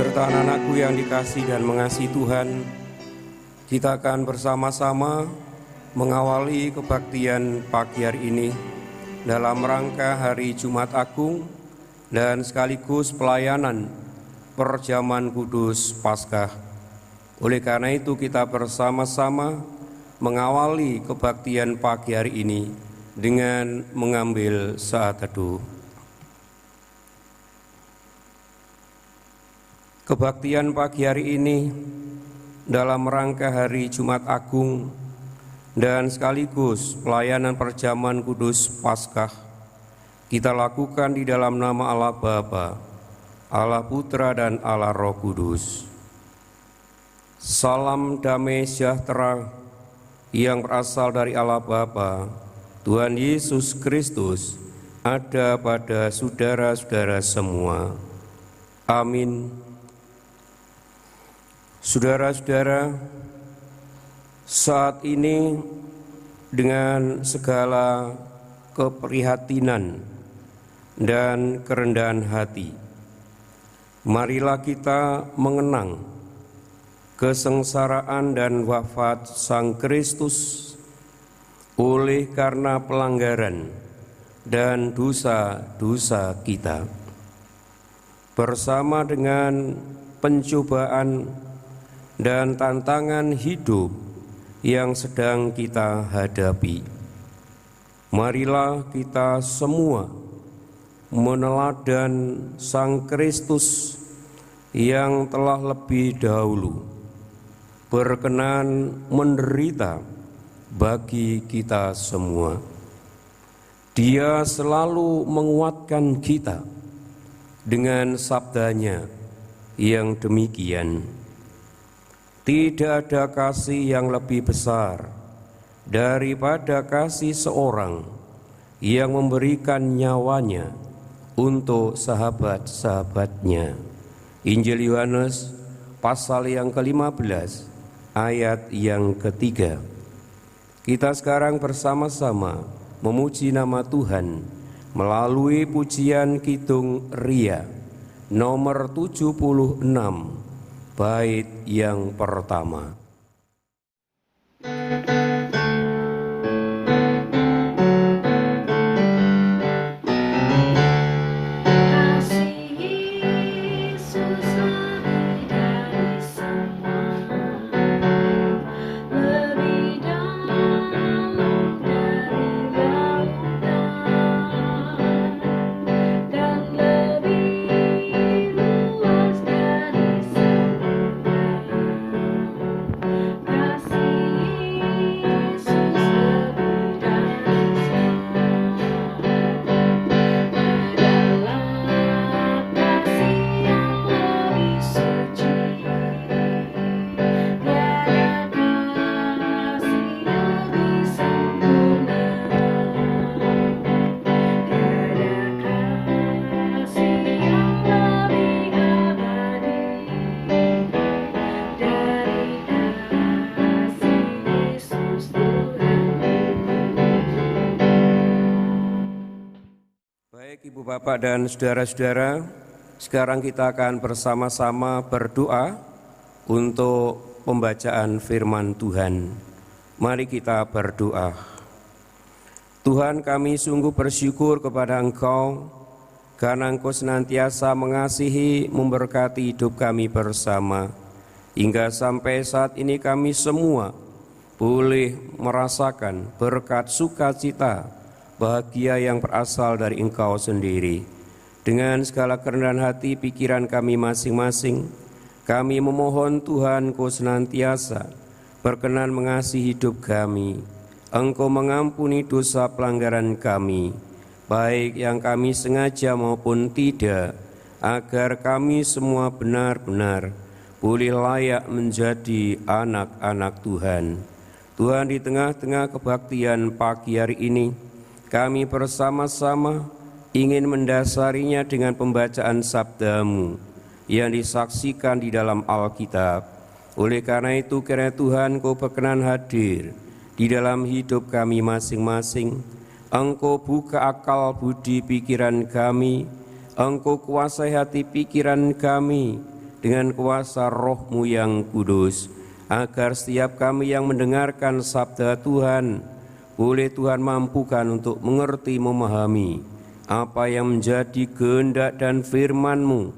Beserta anak-anakku yang dikasihi dan mengasihi Tuhan, kita akan bersama-sama mengawali kebaktian pagi hari ini dalam rangka Hari Jumat Agung dan sekaligus pelayanan Perjamuan Kudus Paskah. Oleh karena itu kita bersama-sama mengawali kebaktian pagi hari ini dengan mengambil saat teduh. Kebaktian pagi hari ini dalam rangka Hari Jumat Agung dan sekaligus pelayanan Perjamuan Kudus Paskah kita lakukan di dalam nama Allah Bapa, Allah Putra dan Allah Roh Kudus. Salam damai sejahtera yang berasal dari Allah Bapa, Tuhan Yesus Kristus ada pada saudara-saudara semua. Amin. Saudara-saudara, saat ini dengan segala keprihatinan dan kerendahan hati, marilah kita mengenang kesengsaraan dan wafat Sang Kristus oleh karena pelanggaran dan dosa-dosa kita, bersama dengan pencobaan dan tantangan hidup yang sedang kita hadapi. Marilah kita semua meneladan Sang Kristus yang telah lebih dahulu berkenan menderita bagi kita semua. Dia selalu menguatkan kita dengan sabdanya yang demikian, tidak ada kasih yang lebih besar daripada kasih seorang yang memberikan nyawanya untuk sahabat-sahabatnya. Injil Yohanes pasal yang ke-15 ayat yang ke-3. Kita sekarang bersama-sama memuji nama Tuhan melalui pujian Kidung Ria nomor 76 bait yang pertama. Ibu bapak dan saudara-saudara, sekarang kita akan bersama-sama berdoa untuk pembacaan firman Tuhan. Mari kita berdoa. Tuhan, kami sungguh bersyukur kepada Engkau karena Engkau senantiasa mengasihi, memberkati hidup kami bersama, hingga sampai saat ini kami semua boleh merasakan berkat sukacita, bahagia yang berasal dari Engkau sendiri. Dengan segala kerendahan hati pikiran kami masing-masing, kami memohon Tuhan Engkau senantiasa berkenan mengasihi hidup kami. Engkau mengampuni dosa pelanggaran kami, baik yang kami sengaja maupun tidak, agar kami semua benar-benar boleh layak menjadi anak-anak Tuhan. Tuhan, di tengah-tengah kebaktian pagi hari ini, kami bersama-sama ingin mendasarinya dengan pembacaan sabda-Mu yang disaksikan di dalam Alkitab. Oleh karena itu, kiranya Tuhan Engkau berkenan hadir di dalam hidup kami masing-masing. Engkau buka akal budi pikiran kami, Engkau kuasai hati pikiran kami, dengan kuasa Roh-Mu yang kudus, agar setiap kami yang mendengarkan sabda Tuhan, boleh Tuhan mampukan untuk mengerti, memahami apa yang menjadi kehendak dan firman-Mu,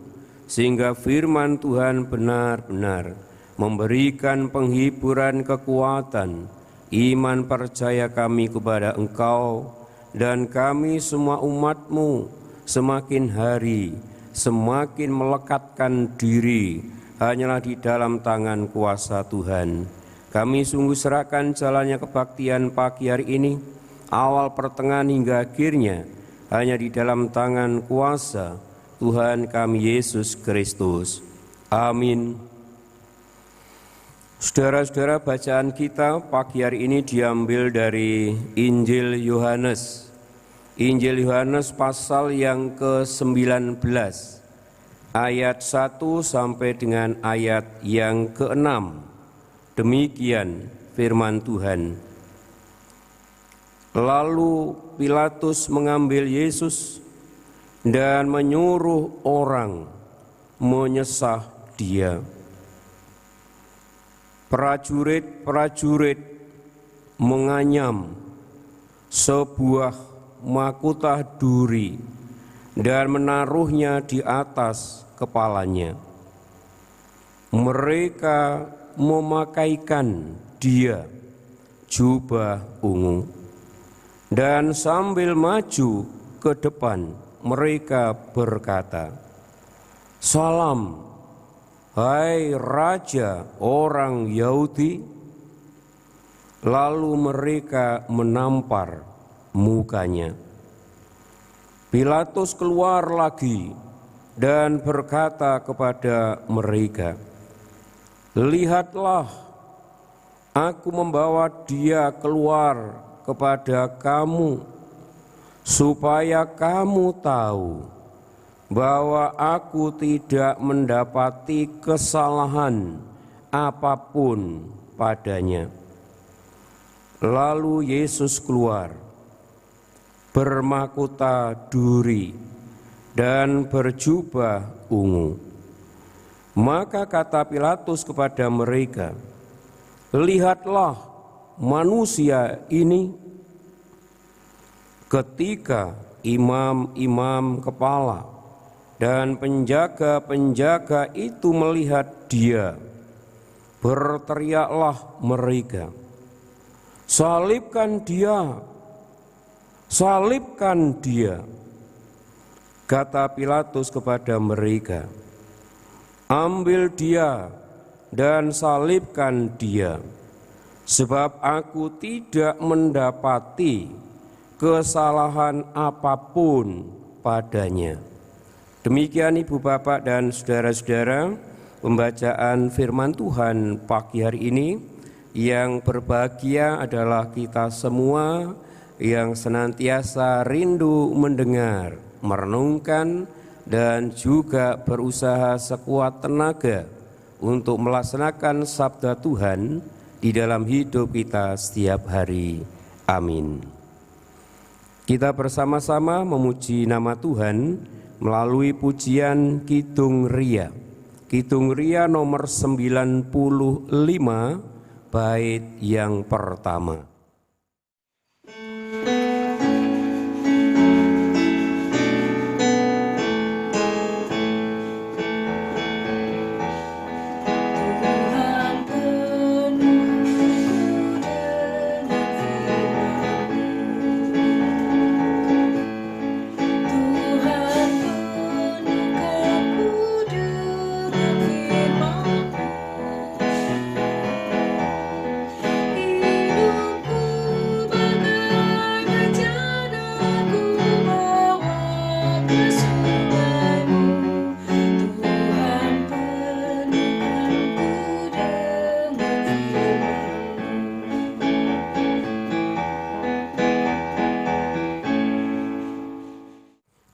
sehingga firman Tuhan benar-benar memberikan penghiburan, kekuatan, iman percaya kami kepada Engkau, dan kami semua umat-Mu semakin hari semakin melekatkan diri hanyalah di dalam tangan kuasa Tuhan. Kami sungguh serahkan jalannya kebaktian pagi hari ini, awal, pertengahan hingga akhirnya hanya di dalam tangan kuasa Tuhan kami Yesus Kristus. Amin. Saudara-saudara, bacaan kita pagi hari ini diambil dari Injil Yohanes. Injil Yohanes pasal yang ke-19, ayat 1 sampai dengan ayat yang ke-6. Demikian firman Tuhan. Lalu Pilatus mengambil Yesus dan menyuruh orang menyesah Dia. Prajurit-prajurit menganyam sebuah mahkota duri dan menaruhnya di atas kepalanya. Mereka memakaikan Dia jubah ungu, dan sambil maju ke depan mereka berkata, "Salam, hai Raja orang Yahudi." Lalu mereka menampar mukanya. Pilatus keluar lagi dan berkata kepada mereka, "Lihatlah, aku membawa Dia keluar kepada kamu, supaya kamu tahu bahwa aku tidak mendapati kesalahan apapun padanya." Lalu Yesus keluar, bermahkota duri dan berjubah ungu. Maka kata Pilatus kepada mereka, "Lihatlah manusia ini." Ketika imam-imam kepala dan penjaga-penjaga itu melihat Dia, berteriaklah mereka, "Salibkan Dia! Salibkan Dia!" Kata Pilatus kepada mereka, "Ambil Dia dan salibkan Dia, sebab aku tidak mendapati kesalahan apapun padanya." Demikian Ibu, Bapak, dan saudara-saudara, pembacaan firman Tuhan pagi hari ini. Yang berbahagia adalah kita semua yang senantiasa rindu mendengar, merenungkan, dan juga berusaha sekuat tenaga untuk melaksanakan sabda Tuhan di dalam hidup kita setiap hari. Amin. Kita bersama-sama memuji nama Tuhan melalui pujian Kidung Ria. Kidung Ria nomor 95, bait yang pertama.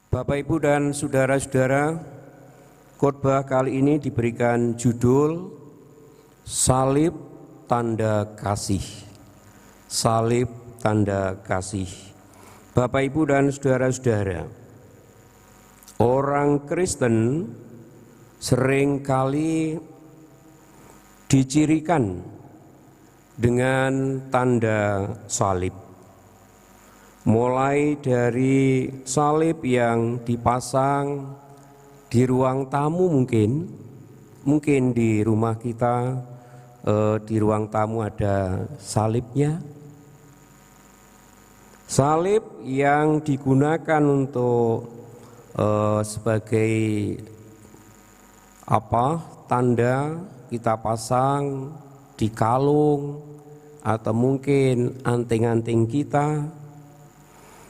Bapak, Ibu, dan saudara-saudara, khotbah kali ini diberikan judul Salib Tanda Kasih. Salib Tanda Kasih. Bapak, Ibu, dan saudara-saudara, orang Kristen seringkali dicirikan dengan tanda salib. Mulai dari salib yang dipasang di ruang tamu, mungkin di rumah kita, di ruang tamu ada salibnya. Salib yang digunakan untuk sebagai tanda kita pasang di kalung atau mungkin anting-anting kita.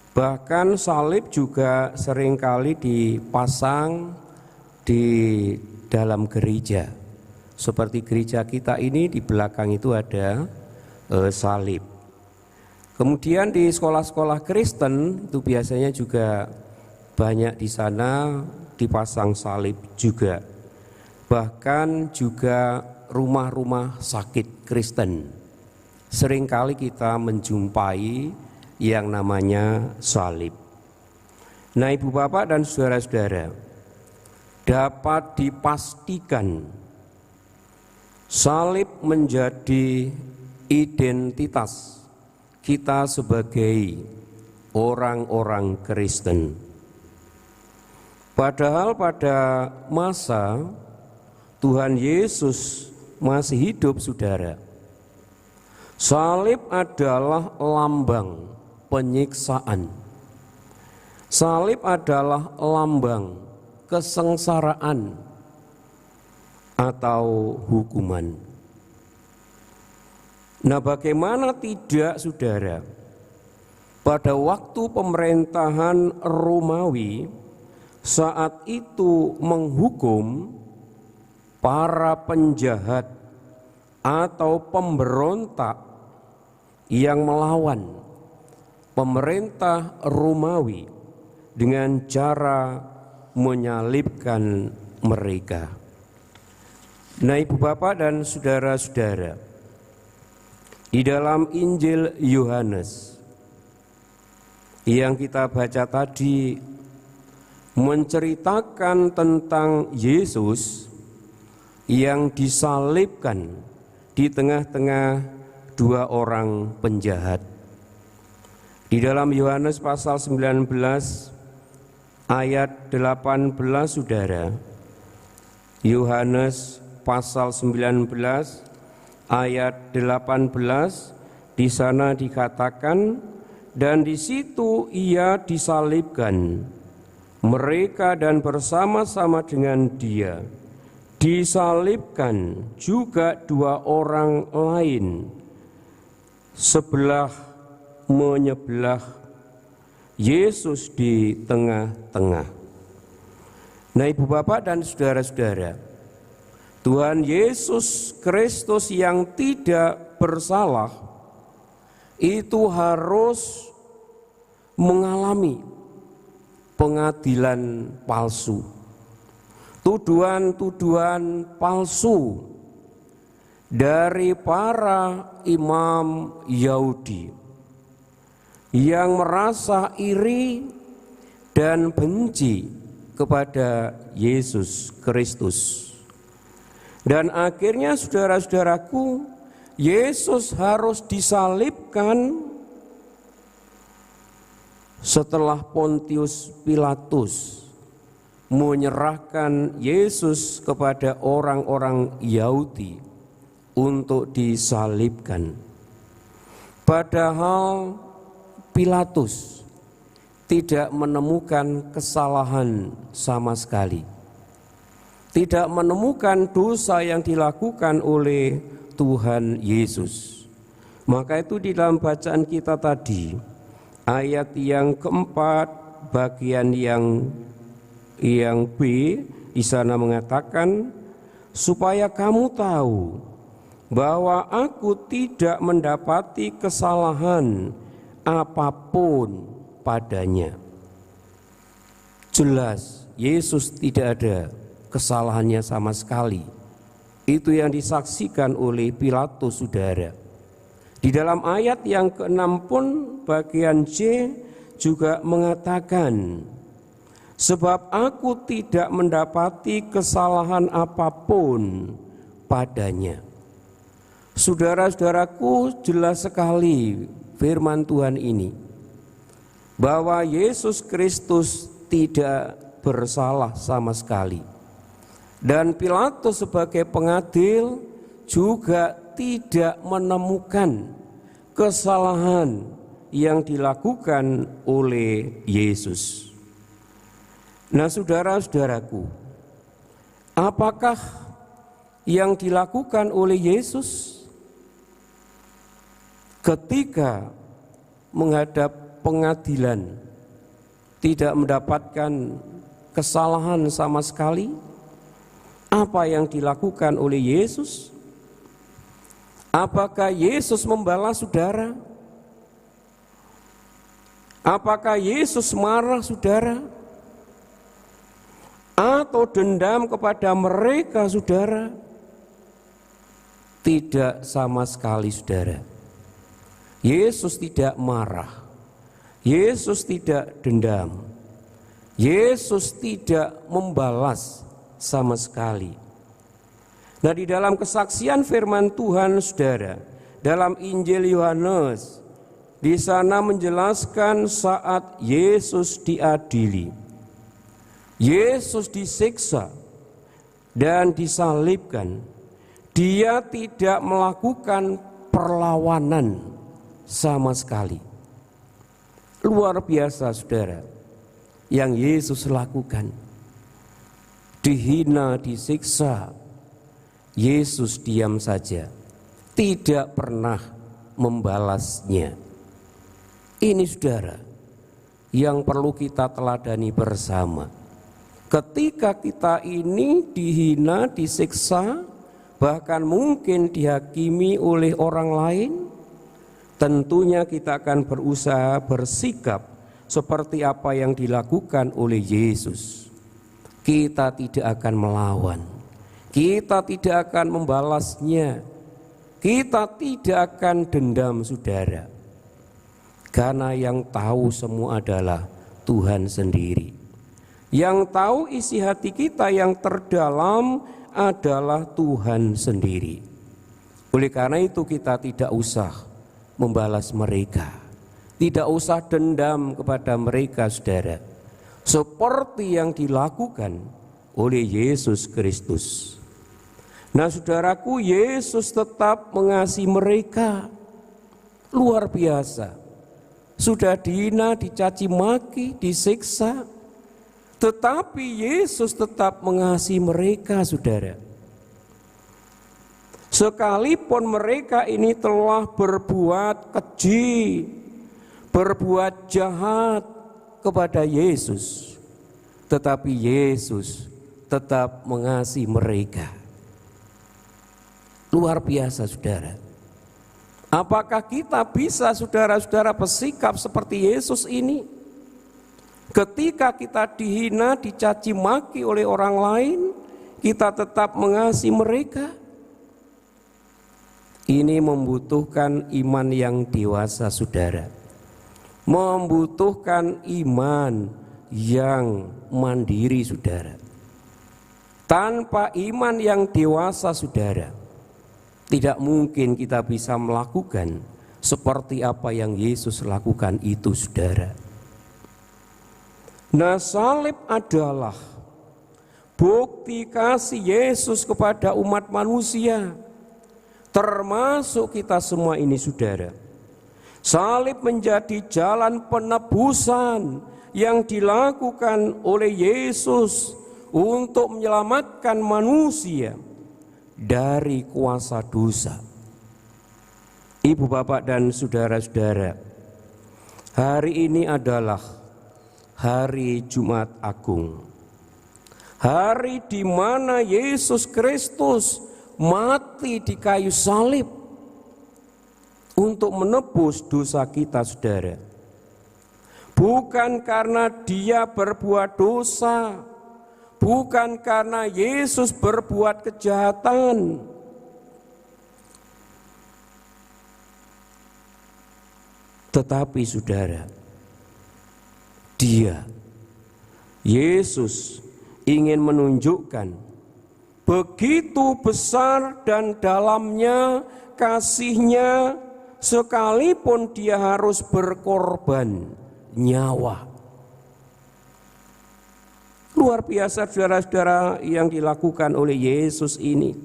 Bahkan salib juga seringkali dipasang di dalam gereja. Seperti gereja kita ini, di belakang itu ada salib. Kemudian di sekolah-sekolah Kristen itu biasanya juga banyak di sana dipasang salib juga. Bahkan juga rumah-rumah sakit Kristen, seringkali kita menjumpai yang namanya salib. Nah, Ibu Bapak dan saudara-saudara, dapat dipastikan salib menjadi identitas kita sebagai orang-orang Kristen. Padahal pada masa Tuhan Yesus masih hidup, saudara, salib adalah lambang penyiksaan. Salib adalah lambang kesengsaraan atau hukuman. Nah, bagaimana tidak, saudara, pada waktu pemerintahan Romawi saat itu menghukum para penjahat atau pemberontak yang melawan pemerintah Romawi dengan cara menyalibkan mereka. Nah, Ibu Bapak dan saudara-saudara, di dalam Injil Yohanes yang kita baca tadi menceritakan tentang Yesus yang disalibkan di tengah-tengah dua orang penjahat. Di dalam Yohanes pasal 19 ayat 18, saudara, Yohanes pasal 19 ayat 18, di sana dikatakan, dan di situ ia disalibkan, mereka dan bersama-sama dengan dia disalibkan juga dua orang lain, sebelah menyebelah, Yesus di tengah-tengah. Nah, Ibu Bapak dan saudara-saudara, Tuhan Yesus Kristus yang tidak bersalah itu harus mengalami pengadilan palsu, tuduhan-tuduhan palsu dari para imam Yahudi yang merasa iri dan benci kepada Yesus Kristus. Dan akhirnya, saudara-saudaraku, Yesus harus disalibkan setelah Pontius Pilatus menyerahkan Yesus kepada orang-orang Yahudi untuk disalibkan. Padahal Pilatus tidak menemukan kesalahan sama sekali, tidak menemukan dosa yang dilakukan oleh Tuhan Yesus. Maka itu di dalam bacaan kita tadi, ayat yang keempat, bagian yang B, di sana mengatakan, supaya kamu tahu bahwa aku tidak mendapati kesalahan apapun padanya. Jelas Yesus tidak ada kesalahannya sama sekali. Itu yang disaksikan oleh Pilatus, saudara. Di dalam ayat yang ke-6 pun bagian C juga mengatakan, sebab aku tidak mendapati kesalahan apapun padanya. Saudara-saudaraku, jelas sekali firman Tuhan ini, bahwa Yesus Kristus tidak bersalah sama sekali. Dan Pilatus sebagai pengadil juga tidak menemukan kesalahan yang dilakukan oleh Yesus. Nah, saudara-saudaraku, apakah yang dilakukan oleh Yesus ketika menghadap pengadilan tidak mendapatkan kesalahan sama sekali? Apa yang dilakukan oleh Yesus? Apakah Yesus membalas saudara? Apakah Yesus marah saudara? Atau dendam kepada mereka saudara? Tidak sama sekali saudara. Yesus tidak marah. Yesus tidak dendam. Yesus tidak membalas sama sekali. Nah, di dalam kesaksian firman Tuhan saudara, dalam Injil Yohanes, di sana menjelaskan saat Yesus diadili, Yesus disiksa dan disalibkan, dia tidak melakukan perlawanan sama sekali. Luar biasa saudara yang Yesus lakukan. Dihina, disiksa, Yesus diam saja, tidak pernah membalasnya. Ini saudara yang perlu kita teladani bersama. Ketika kita ini dihina, disiksa, bahkan mungkin dihakimi oleh orang lain, tentunya kita akan berusaha bersikap seperti apa yang dilakukan oleh Yesus. Kita tidak akan melawan, kita tidak akan membalasnya, kita tidak akan dendam saudara. Karena yang tahu semua adalah Tuhan sendiri. Yang tahu isi hati kita yang terdalam adalah Tuhan sendiri. Oleh karena itu kita tidak usah membalas mereka, tidak usah dendam kepada mereka saudara, seperti yang dilakukan oleh Yesus Kristus. Nah saudaraku, Yesus tetap mengasihi mereka. Luar biasa. Sudah dihina, dicaci maki, disiksa, tetapi Yesus tetap mengasihi mereka saudara. Sekalipun mereka ini telah berbuat keji, berbuat jahat kepada Yesus, tetapi Yesus tetap mengasihi mereka. Luar biasa saudara. Apakah kita bisa saudara-saudara bersikap seperti Yesus ini? Ketika kita dihina, dicaci maki oleh orang lain, kita tetap mengasihi mereka. Ini membutuhkan iman yang dewasa saudara, membutuhkan iman yang mandiri saudara. Tanpa iman yang dewasa saudara, tidak mungkin kita bisa melakukan seperti apa yang Yesus lakukan itu saudara. Nah, salib adalah bukti kasih Yesus kepada umat manusia, termasuk kita semua ini saudara. Salib menjadi jalan penebusan yang dilakukan oleh Yesus untuk menyelamatkan manusia dari kuasa dosa. Ibu, bapak, dan saudara-saudara, hari ini adalah hari Jumat Agung, hari di mana Yesus Kristus mati di kayu salib untuk menebus dosa kita saudara. Bukan karena dia berbuat dosa, bukan karena Yesus berbuat kejahatan, tetapi saudara, dia Yesus ingin menunjukkan begitu besar dan dalamnya kasih-Nya, sekalipun Dia harus berkorban nyawa. Luar biasa saudara-saudara yang dilakukan oleh Yesus ini.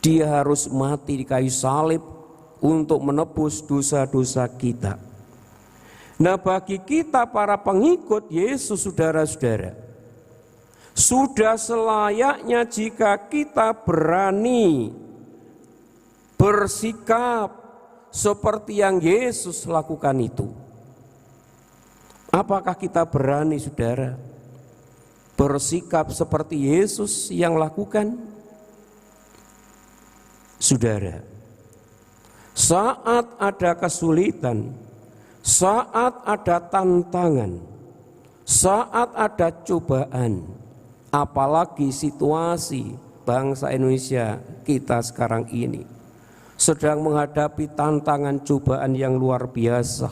Dia harus mati di kayu salib untuk menebus dosa-dosa kita. Nah, bagi kita para pengikut Yesus, saudara-saudara, sudah selayaknya jika kita berani bersikap seperti yang Yesus lakukan itu. Apakah kita berani, saudara, bersikap seperti Yesus yang lakukan? Saudara, saat ada kesulitan, saat ada tantangan, saat ada cobaan, apalagi situasi bangsa Indonesia kita sekarang ini sedang menghadapi tantangan cobaan yang luar biasa,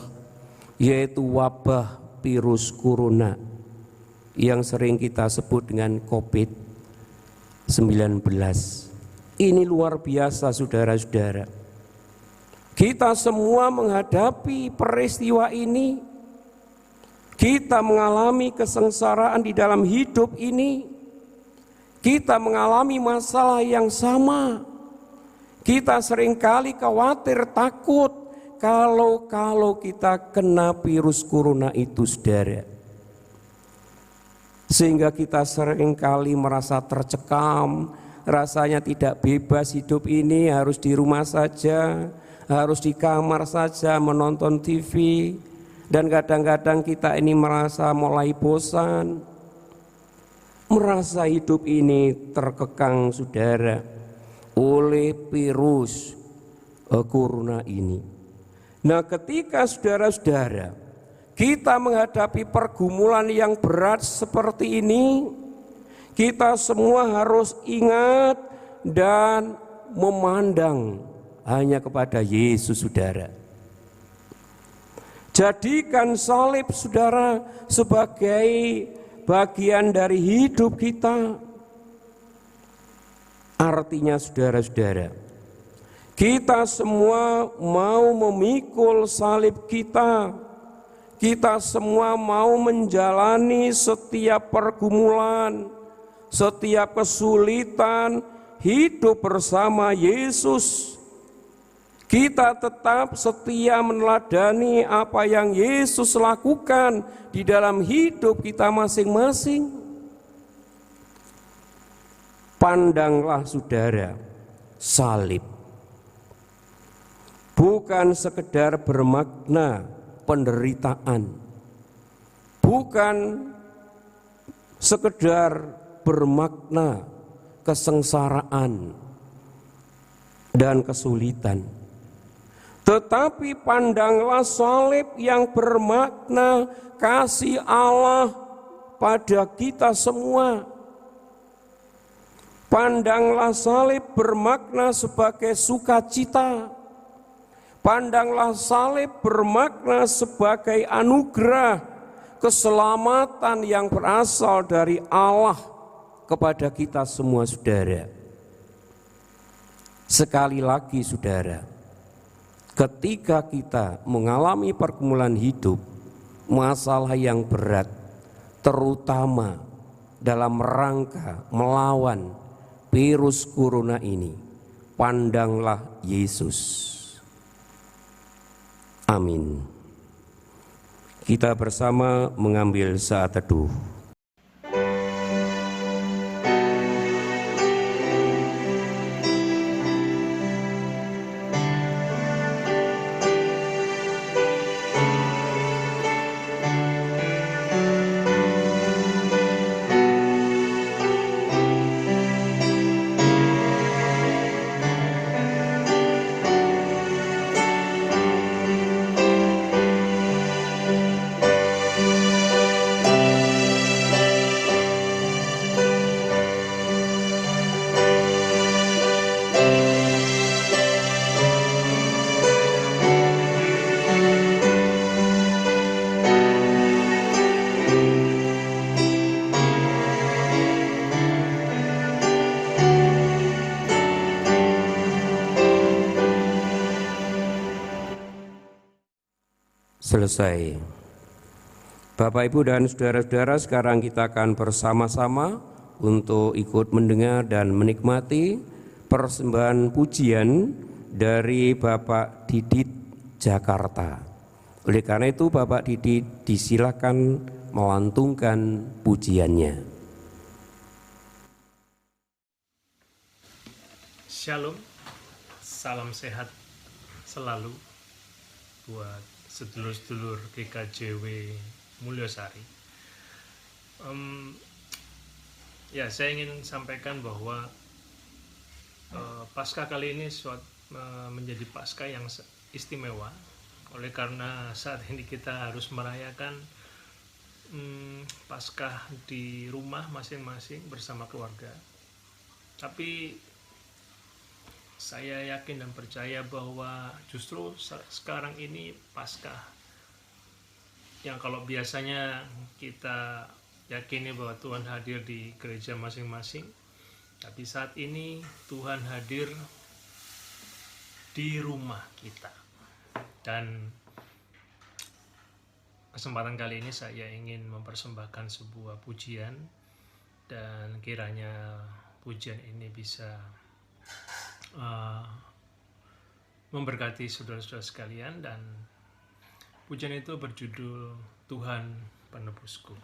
yaitu wabah virus corona yang sering kita sebut dengan COVID-19. Ini luar biasa, saudara-saudara. Kita semua menghadapi peristiwa ini. Kita mengalami kesengsaraan di dalam hidup ini. Kita mengalami masalah yang sama. Kita seringkali khawatir, takut kalau kita kena virus corona itu, saudara. Sehingga kita seringkali merasa tercekam, rasanya tidak bebas hidup ini, harus di rumah saja, harus di kamar saja menonton TV, dan kadang-kadang kita ini merasa mulai bosan, merasa hidup ini terkekang, saudara, oleh virus corona ini. Nah, ketika saudara-saudara kita menghadapi pergumulan yang berat seperti ini, kita semua harus ingat dan memandang hanya kepada Yesus, saudara. Jadikan salib, saudara, sebagai bagian dari hidup kita. Artinya, saudara-saudara, kita semua mau memikul salib kita. Kita semua mau menjalani setiap pergumulan, setiap kesulitan, hidup bersama Yesus. Kita tetap setia meneladani apa yang Yesus lakukan di dalam hidup kita masing-masing. Pandanglah, saudara, salib bukan sekedar bermakna penderitaan, bukan sekedar bermakna kesengsaraan dan kesulitan, tetapi pandanglah salib yang bermakna kasih Allah pada kita semua. Pandanglah salib bermakna sebagai sukacita. Pandanglah salib bermakna sebagai anugerah keselamatan yang berasal dari Allah kepada kita semua, saudara. Sekali lagi, saudara, ketika kita mengalami pergumulan hidup, masalah yang berat, terutama dalam rangka melawan virus corona ini, pandanglah Yesus. Amin. Kita bersama mengambil saat teduh. selesai. Bapak, Ibu, dan saudara-saudara, sekarang kita akan bersama-sama untuk ikut mendengar dan menikmati persembahan pujian dari Bapak Didit Jakarta. Oleh karena itu, Bapak Didit disilakan melantunkan pujiannya. Shalom, salam sehat selalu buat sedulur-sedulur GKJW Mulyosari. Saya ingin sampaikan bahwa Paskah kali ini menjadi Paskah yang istimewa, oleh karena saat ini kita harus merayakan Paskah di rumah masing-masing bersama keluarga. Tapi saya yakin dan percaya bahwa justru sekarang ini Paskah yang kalau biasanya kita yakini bahwa Tuhan hadir di gereja masing-masing, tapi saat ini Tuhan hadir di rumah kita. Dan kesempatan kali ini saya ingin mempersembahkan sebuah pujian, dan kiranya pujian ini bisa memberkati saudara-saudara sekalian. Dan pujian itu berjudul Tuhan Penebusku.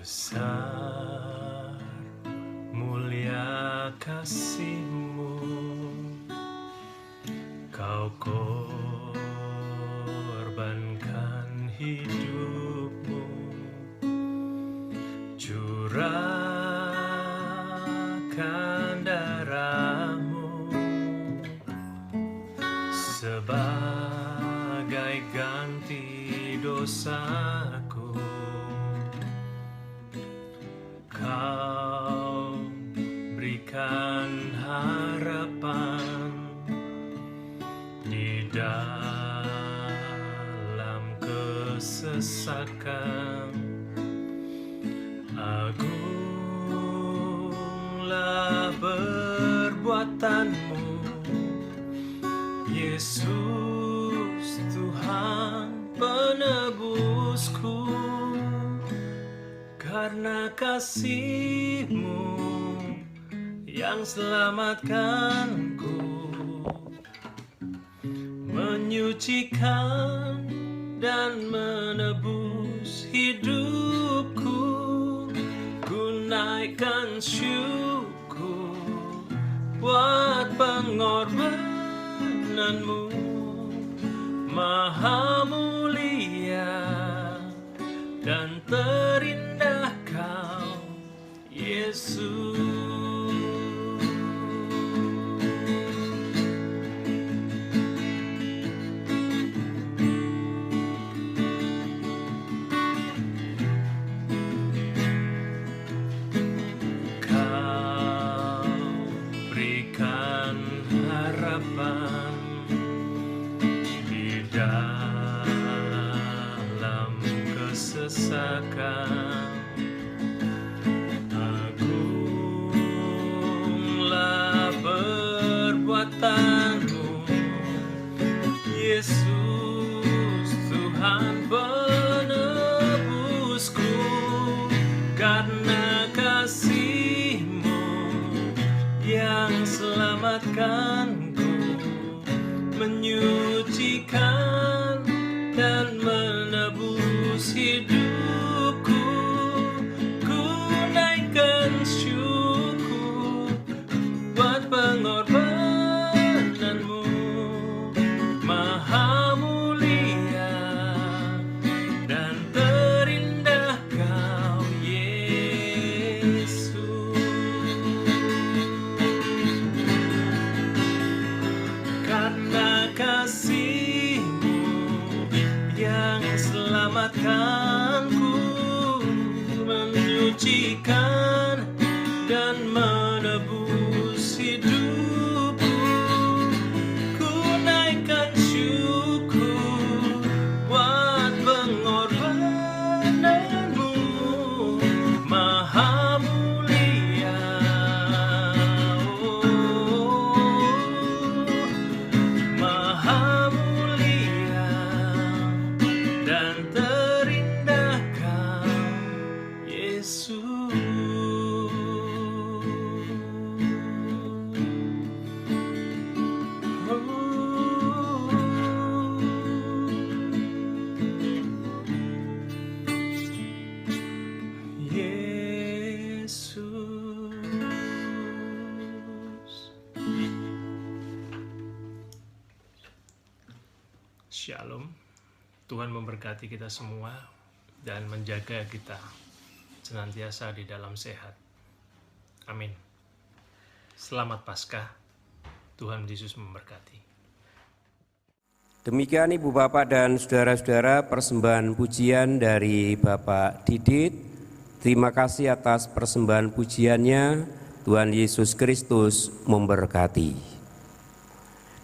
Besar mulia kasih-Mu, Kau korbankan hidup-Mu, curahkan darah-Mu sebagai ganti dosaku. Kau berikan harapan di dalam kesesakan. Agunglah perbuatan-Mu, Yesus Tuhan penebusku. Karena kasih-Mu yang selamatkanku, menyucikan dan menebus hidupku. Ku naikkan syukur buat pengorbanan-Mu, Maha mulia dan terindah Kau, Yesus. Kau berikan harapan di dalam kesesakan. Agunglah perbuatan-Mu, Yesus Tuhan penebusku. Karena kasih-Mu yang selamatkanku, menyucikan dan menebus hidupku. Ku naikkan syukur buat pengorbanan-Mu, Maha mulia dan terindah Kau, Yesus. Karena kasih-Mu yang selamatkanku, menyucikan dan menebus hidupku. Shalom. Tuhan memberkati kita semua dan menjaga kita senantiasa di dalam sehat. Amin. Selamat Paskah. Tuhan Yesus memberkati. Demikian Ibu Bapak dan Saudara-saudara, persembahan pujian dari Bapak Didit. Terima kasih atas persembahan pujiannya. Tuhan Yesus Kristus memberkati.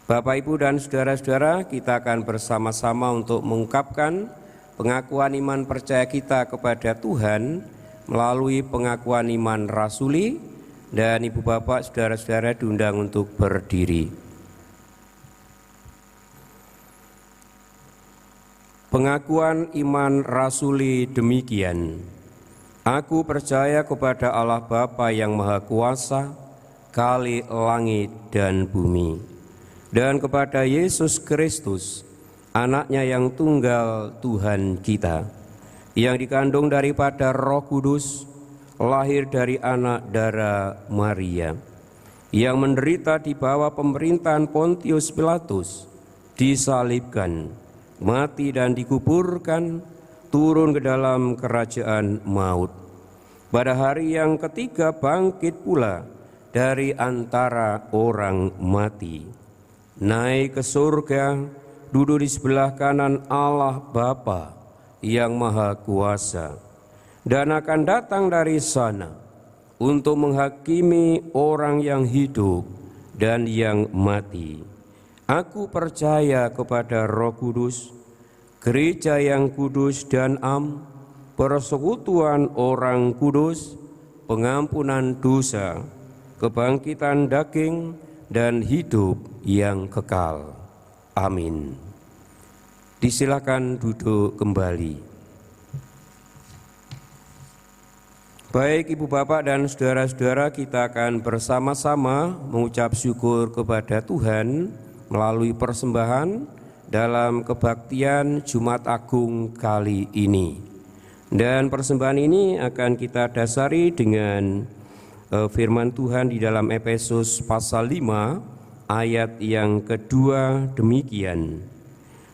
Bapak, Ibu, dan Saudara-saudara, kita akan bersama-sama untuk mengungkapkan pengakuan iman percaya kita kepada Tuhan melalui pengakuan iman rasuli, dan Ibu Bapak, Saudara-saudara diundang untuk berdiri. Pengakuan iman rasuli demikian. Aku percaya kepada Allah Bapa yang Maha Kuasa, Khalik langit dan bumi, dan kepada Yesus Kristus, Anaknya yang tunggal Tuhan kita, yang dikandung daripada Roh Kudus, lahir dari anak darah Maria, yang menderita di bawah pemerintahan Pontius Pilatus, disalibkan, mati dan dikuburkan, turun ke dalam kerajaan maut. Pada hari yang ketiga bangkit pula dari antara orang mati, naik ke surga, duduk di sebelah kanan Allah Bapa yang Maha Kuasa, dan akan datang dari sana untuk menghakimi orang yang hidup dan yang mati. Aku percaya kepada Roh Kudus, gereja yang kudus dan am, persekutuan orang kudus, pengampunan dosa, kebangkitan daging, dan hidup yang kekal. Amin. Disilakan duduk kembali. Baik Ibu Bapak dan Saudara-saudara, kita akan bersama-sama mengucap syukur kepada Tuhan melalui persembahan dalam kebaktian Jumat Agung kali ini. Dan persembahan ini akan kita dasari dengan firman Tuhan di dalam Efesus pasal 5 ayat yang kedua demikian.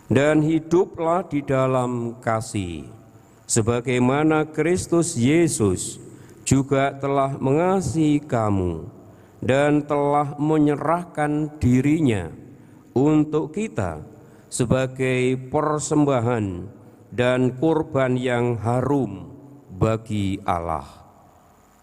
Dan hiduplah di dalam kasih, sebagaimana Kristus Yesus juga telah mengasihi kamu dan telah menyerahkan dirinya untuk kita sebagai persembahan dan kurban yang harum bagi Allah.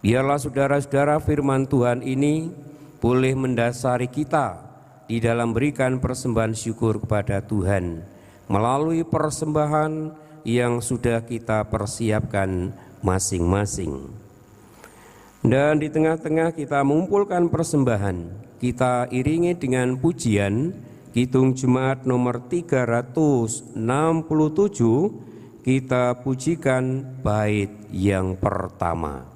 Biarlah saudara-saudara firman Tuhan ini boleh mendasari kita di dalam berikan persembahan syukur kepada Tuhan melalui persembahan yang sudah kita persiapkan masing-masing. Dan di tengah-tengah kita mengumpulkan persembahan, kita iringi dengan pujian Kidung Jemaat nomor 367, kita pujikan bait yang pertama.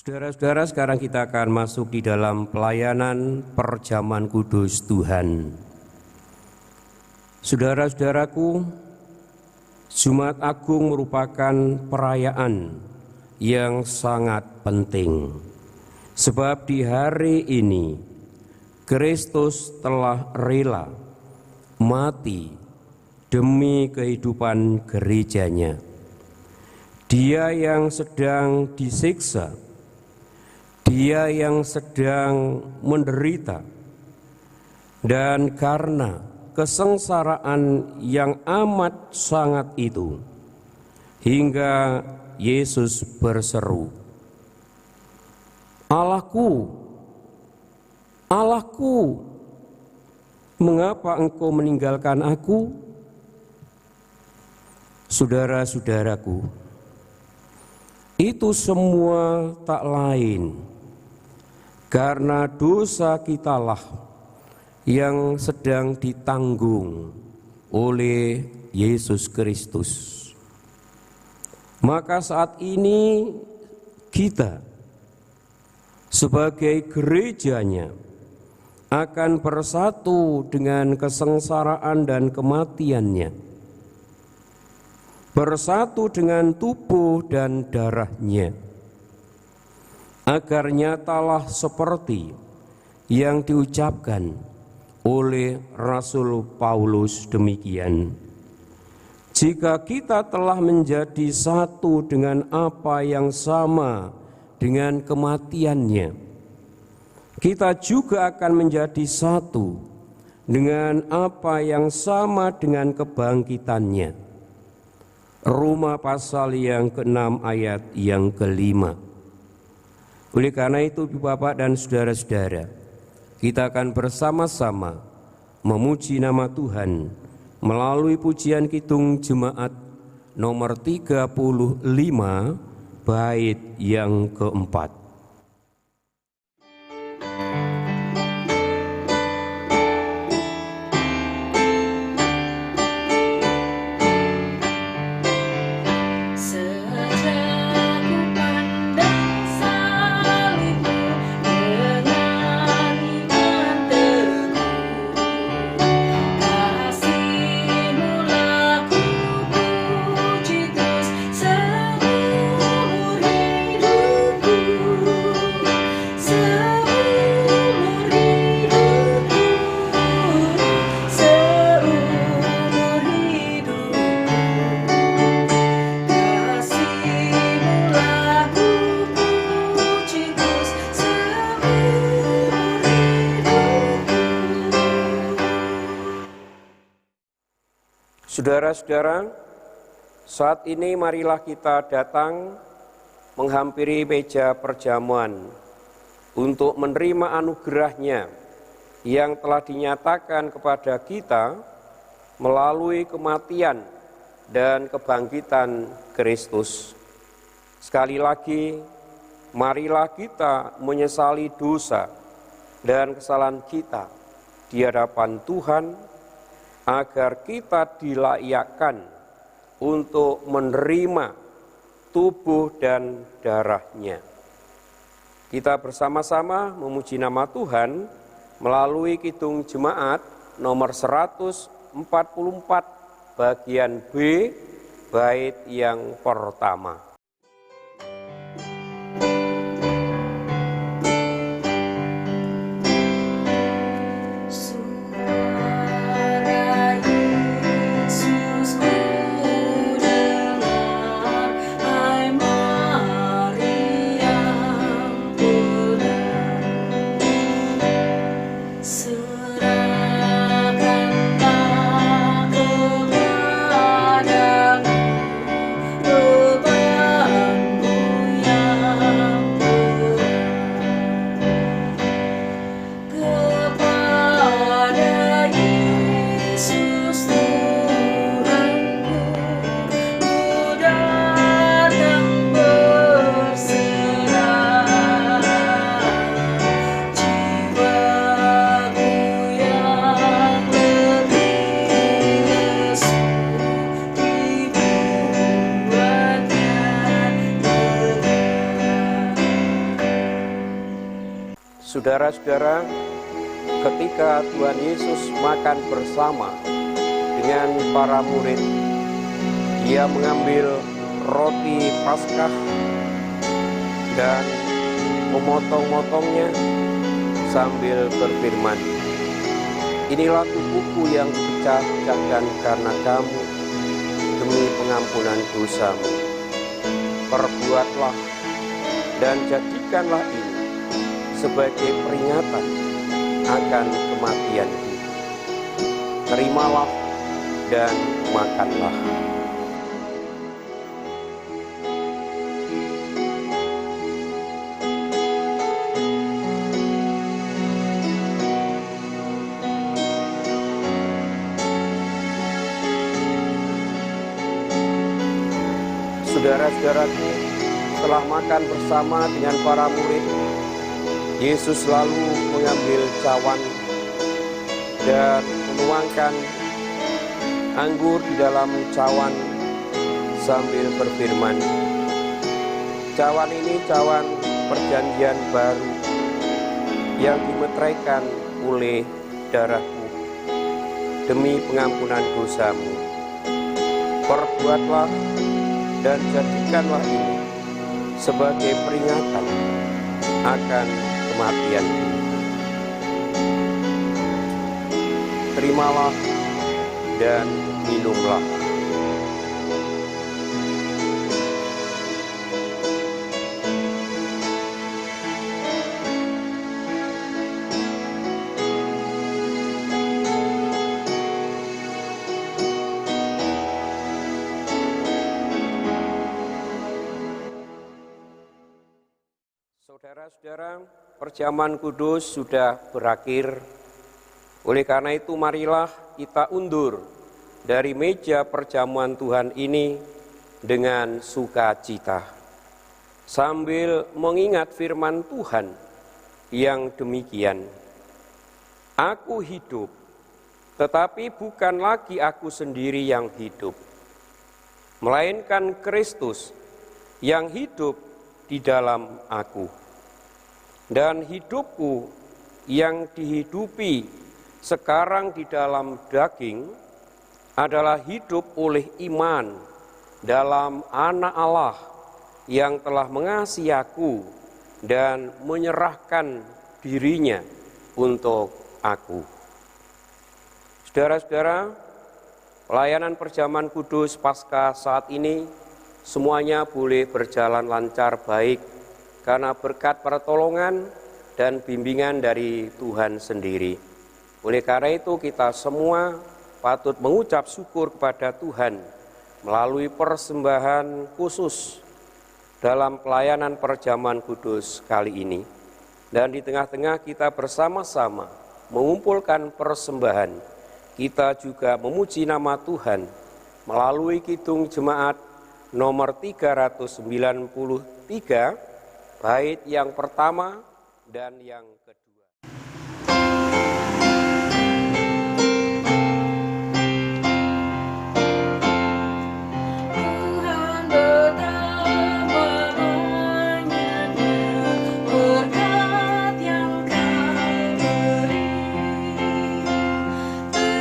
Saudara-saudara, sekarang kita akan masuk di dalam pelayanan perjamuan kudus Tuhan. Saudara-saudaraku, Jumat Agung merupakan perayaan yang sangat penting. Sebab di hari ini, Kristus telah rela mati demi kehidupan gerejanya. Dia yang sedang disiksa, Dia yang sedang menderita, dan karena kesengsaraan yang amat sangat itu, hingga Yesus berseru, "Allahku, "Allahku, mengapa engkau meninggalkan aku?" Saudara-saudaraku, itu semua tak lain karena dosa kitalah yang sedang ditanggung oleh Yesus Kristus. Maka saat ini kita sebagai gerejanya akan bersatu dengan kesengsaraan dan kematiannya, bersatu dengan tubuh dan darahnya, agar nyatalah seperti yang diucapkan oleh Rasul Paulus demikian: "Jika kita telah menjadi satu dengan apa yang sama dengan kematiannya, kita juga akan menjadi satu dengan apa yang sama dengan kebangkitannya." Roma pasal yang ke-6 ayat yang ke-5. Oleh karena itu, Bapak dan saudara-saudara, kita akan bersama-sama memuji nama Tuhan melalui pujian Kidung Jemaat nomor 35 bait yang keempat. Saudara-saudara, saat ini marilah kita datang menghampiri meja perjamuan untuk menerima anugerah-Nya yang telah dinyatakan kepada kita melalui kematian dan kebangkitan Kristus. Sekali lagi, marilah kita menyesali dosa dan kesalahan kita di hadapan Tuhan, agar kita dilayakkan untuk menerima tubuh dan darah-Nya. Kita bersama-sama memuji nama Tuhan melalui Kidung Jemaat nomor 144 bagian B bait yang pertama. Saudara-saudara, ketika Tuhan Yesus makan bersama dengan para murid, Dia mengambil roti Paskah dan memotong-motongnya sambil berfirman, "Inilah tubuhku yang dipecah-pecahkan karena kamu demi pengampunan dosamu. Perbuatlah dan jadikanlah ini sebagai peringatan akan kematianku. Terimalah dan makanlah." Saudara-saudaraku, setelah makan bersama dengan para murid, Yesus lalu mengambil cawan dan menuangkan anggur di dalam cawan sambil berfirman, "Cawan ini cawan perjanjian baru yang dimeteraikan oleh darahku demi pengampunan dosamu. Perbuatlah dan jadikanlah ini sebagai peringatan akan kematian. Terimalah dan minumlah." Saudara-saudara, perjamuan kudus sudah berakhir. Oleh karena itu, marilah kita undur dari meja perjamuan Tuhan ini dengan sukacita, sambil mengingat firman Tuhan yang demikian, "Aku hidup, tetapi bukan lagi aku sendiri yang hidup, melainkan Kristus yang hidup di dalam aku. Dan hidupku yang dihidupi sekarang di dalam daging adalah hidup oleh iman dalam Anak Allah yang telah mengasihi aku dan menyerahkan dirinya untuk aku." Saudara-saudara, pelayanan perjamuan kudus Paskah saat ini semuanya boleh berjalan lancar baik karena berkat pertolongan dan bimbingan dari Tuhan sendiri. Oleh karena itu kita semua patut mengucap syukur kepada Tuhan melalui persembahan khusus dalam pelayanan perjamuan kudus kali ini. Dan di tengah-tengah kita bersama-sama mengumpulkan persembahan, kita juga memuji nama Tuhan melalui kidung jemaat nomor 393, bait yang pertama dan yang kedua. Tuhan betapa banyaknya berkat yang Kau beri,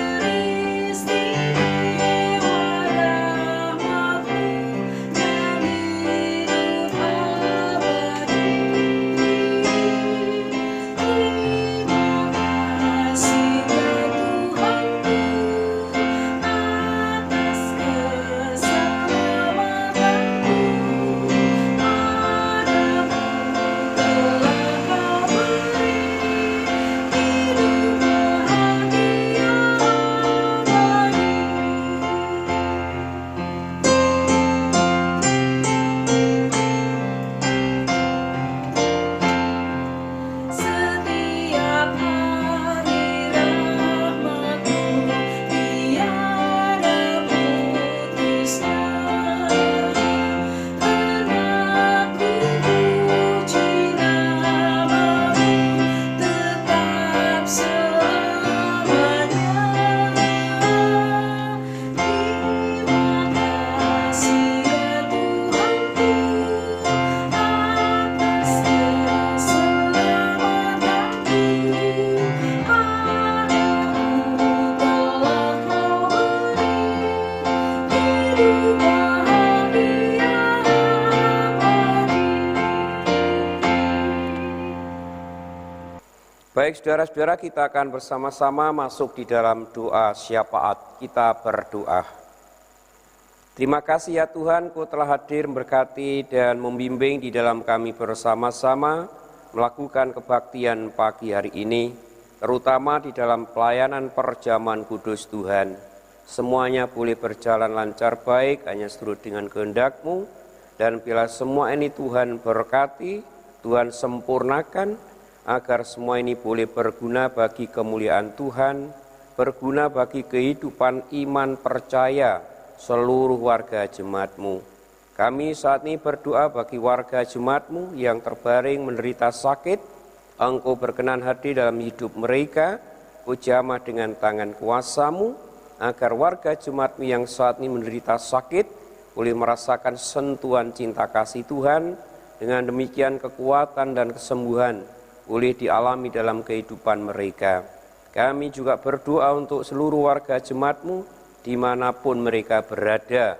teristimewa rahmat-Mu yang hidup abadi. Baik saudara-saudara, kita akan bersama-sama masuk di dalam doa syafaat. Kita berdoa. Terima kasih ya Tuhan, Kau telah hadir memberkati dan membimbing di dalam kami bersama-sama melakukan kebaktian pagi hari ini, terutama di dalam pelayanan perjamuan kudus Tuhan. Semuanya boleh berjalan lancar baik, hanya seturut dengan kehendak-Mu, dan bila semua ini Tuhan berkati, Tuhan sempurnakan, agar semua ini boleh berguna bagi kemuliaan Tuhan, berguna bagi kehidupan iman percaya seluruh warga jemaat-Mu. Kami saat ini berdoa bagi warga jemaat-Mu yang terbaring menderita sakit. Engkau berkenan hadir dalam hidup mereka. Kau jamah dengan tangan kuasa-Mu, agar warga jemaat-Mu yang saat ini menderita sakit boleh merasakan sentuhan cinta kasih Tuhan. Dengan demikian kekuatan dan kesembuhan boleh dialami dalam kehidupan mereka. Kami juga berdoa untuk seluruh warga jemaat-Mu dimanapun mereka berada.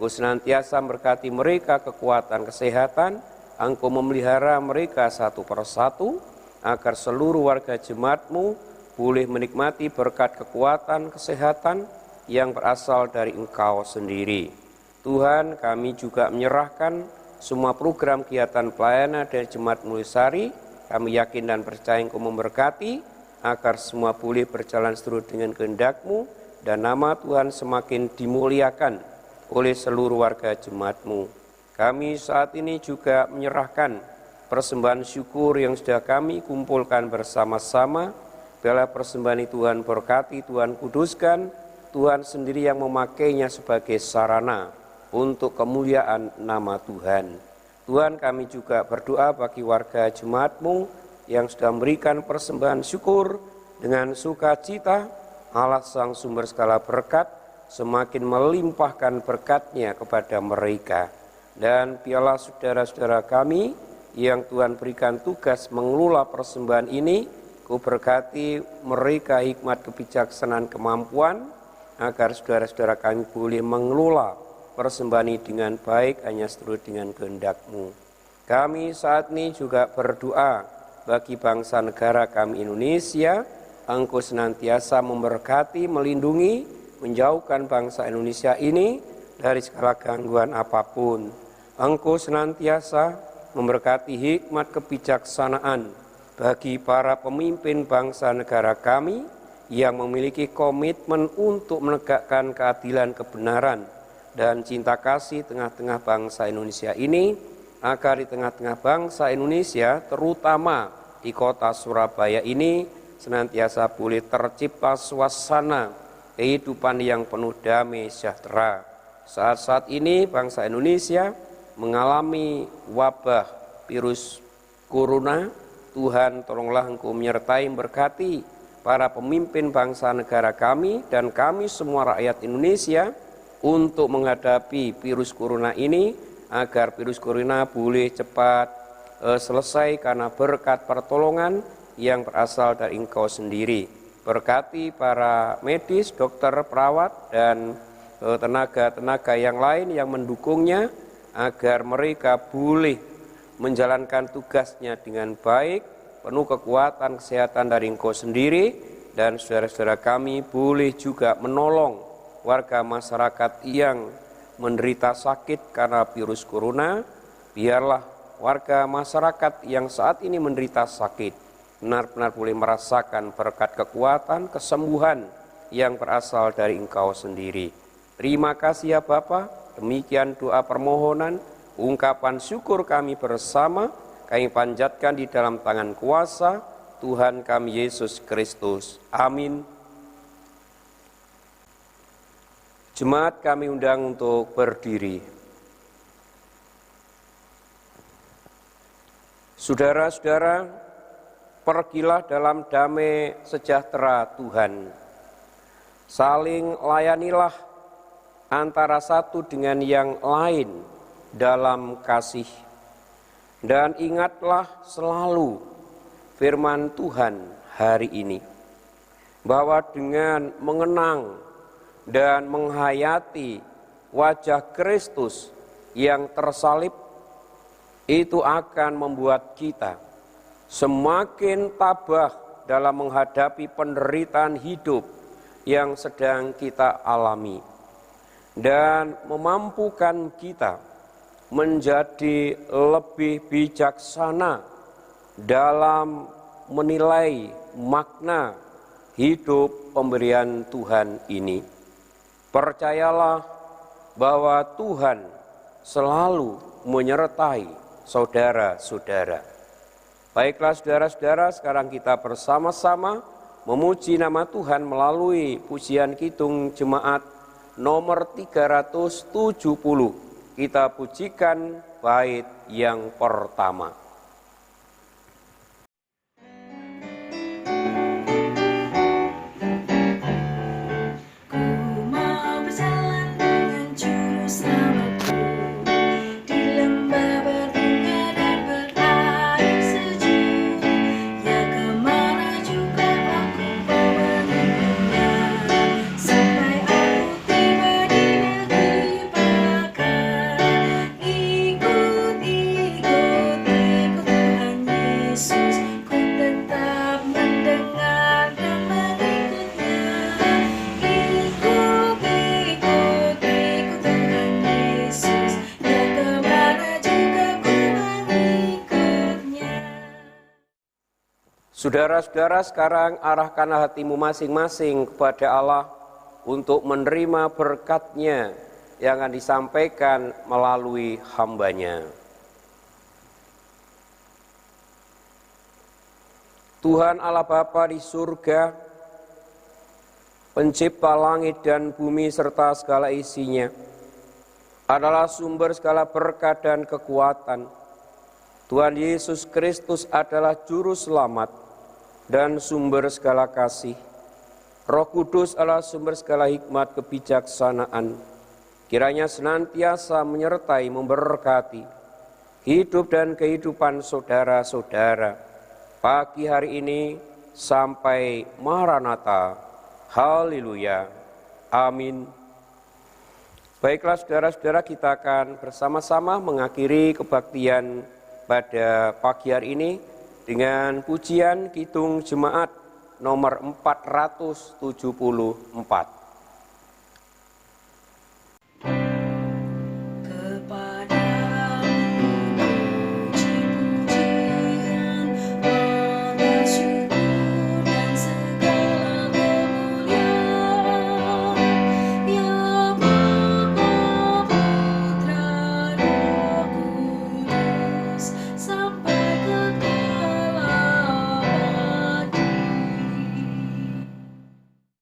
Engkau senantiasa berkati mereka kekuatan kesehatan, Engkau memelihara mereka satu persatu, agar seluruh warga jemaat-Mu boleh menikmati berkat kekuatan kesehatan yang berasal dari Engkau sendiri. Tuhan, kami juga menyerahkan semua program kegiatan pelayanan dari Jemaat Mulyasari. Kami yakin dan percaya Engkau memberkati, agar semua boleh berjalan seturut dengan kehendak-Mu, dan nama Tuhan semakin dimuliakan oleh seluruh warga jemaat-Mu. Kami saat ini juga menyerahkan persembahan syukur yang sudah kami kumpulkan bersama-sama. Biarlah persembahan ini Tuhan berkati, Tuhan kuduskan, Tuhan sendiri yang memakainya sebagai sarana untuk kemuliaan nama Tuhan. Tuhan, kami juga berdoa bagi warga jemaat-Mu yang sudah memberikan persembahan syukur dengan sukacita. Allah Sang Sumber segala berkat semakin melimpahkan berkat-Nya kepada mereka. Dan biarlah saudara-saudara kami yang Tuhan berikan tugas mengelola persembahan ini, Kau berkati mereka hikmat, kebijaksanaan, kemampuan, agar saudara-saudara kami boleh mengelola persembahan ini dengan baik, hanya seturut dengan kehendak-Mu. Kami saat ini juga berdoa bagi bangsa negara kami Indonesia. Engkau senantiasa memberkati, melindungi, menjauhkan bangsa Indonesia ini dari segala gangguan apapun. Engkau senantiasa memberkati hikmat kebijaksanaan bagi para pemimpin bangsa negara kami yang memiliki komitmen untuk menegakkan keadilan, kebenaran, dan cinta kasih tengah-tengah bangsa Indonesia ini, agar di tengah-tengah bangsa Indonesia, terutama di kota Surabaya ini, senantiasa boleh tercipta suasana kehidupan yang penuh damai sejahtera. Saat-saat ini bangsa Indonesia mengalami wabah virus corona. Tuhan, tolonglah Engkau menyertai, berkati para pemimpin bangsa negara kami dan kami semua rakyat Indonesia untuk menghadapi virus corona ini, agar virus corona boleh cepat selesai karena berkat pertolongan yang berasal dari Engkau sendiri. Berkati para medis, dokter, perawat, dan tenaga-tenaga yang lain yang mendukungnya, agar mereka boleh menjalankan tugasnya dengan baik, penuh kekuatan kesehatan dari Engkau sendiri, dan saudara-saudara kami boleh juga menolong warga masyarakat yang menderita sakit karena virus corona. Biarlah warga masyarakat yang saat ini menderita sakit benar-benar boleh merasakan berkat kekuatan, kesembuhan yang berasal dari Engkau sendiri. Terima kasih ya Bapa. Demikian doa permohonan, ungkapan syukur kami bersama, kami panjatkan di dalam tangan kuasa Tuhan kami Yesus Kristus. Amin. Jemaat kami undang untuk berdiri. Saudara-saudara, pergilah dalam damai sejahtera Tuhan. Saling layanilah antara satu dengan yang lain dalam kasih. Dan ingatlah selalu firman Tuhan hari ini, bahwa dengan mengenang dan menghayati wajah Kristus yang tersalib, itu akan membuat kita semakin tabah dalam menghadapi penderitaan hidup yang sedang kita alami, dan memampukan kita menjadi lebih bijaksana dalam menilai makna hidup pemberian Tuhan ini. Percayalah bahwa Tuhan selalu menyertai saudara-saudara. Baiklah saudara-saudara, sekarang kita bersama-sama memuji nama Tuhan melalui pujian kidung jemaat nomor 370. kita pujikan bait yang pertama. Saudara-saudara, sekarang arahkanlah hatimu masing-masing kepada Allah untuk menerima berkat-Nya yang akan disampaikan melalui hamba-Nya. Tuhan Allah Bapa di surga, pencipta langit dan bumi serta segala isinya, adalah sumber segala berkat dan kekuatan. Tuhan Yesus Kristus adalah juru selamat dan sumber segala kasih. Roh Kudus adalah sumber segala hikmat kebijaksanaan. Kiranya senantiasa menyertai, memberkati hidup dan kehidupan saudara-saudara pagi hari ini sampai Maranatha. Haleluya. Amin. Baiklah saudara-saudara, kita akan bersama-sama mengakhiri kebaktian pada pagi hari ini dengan pujian Kidung Jemaat nomor 474.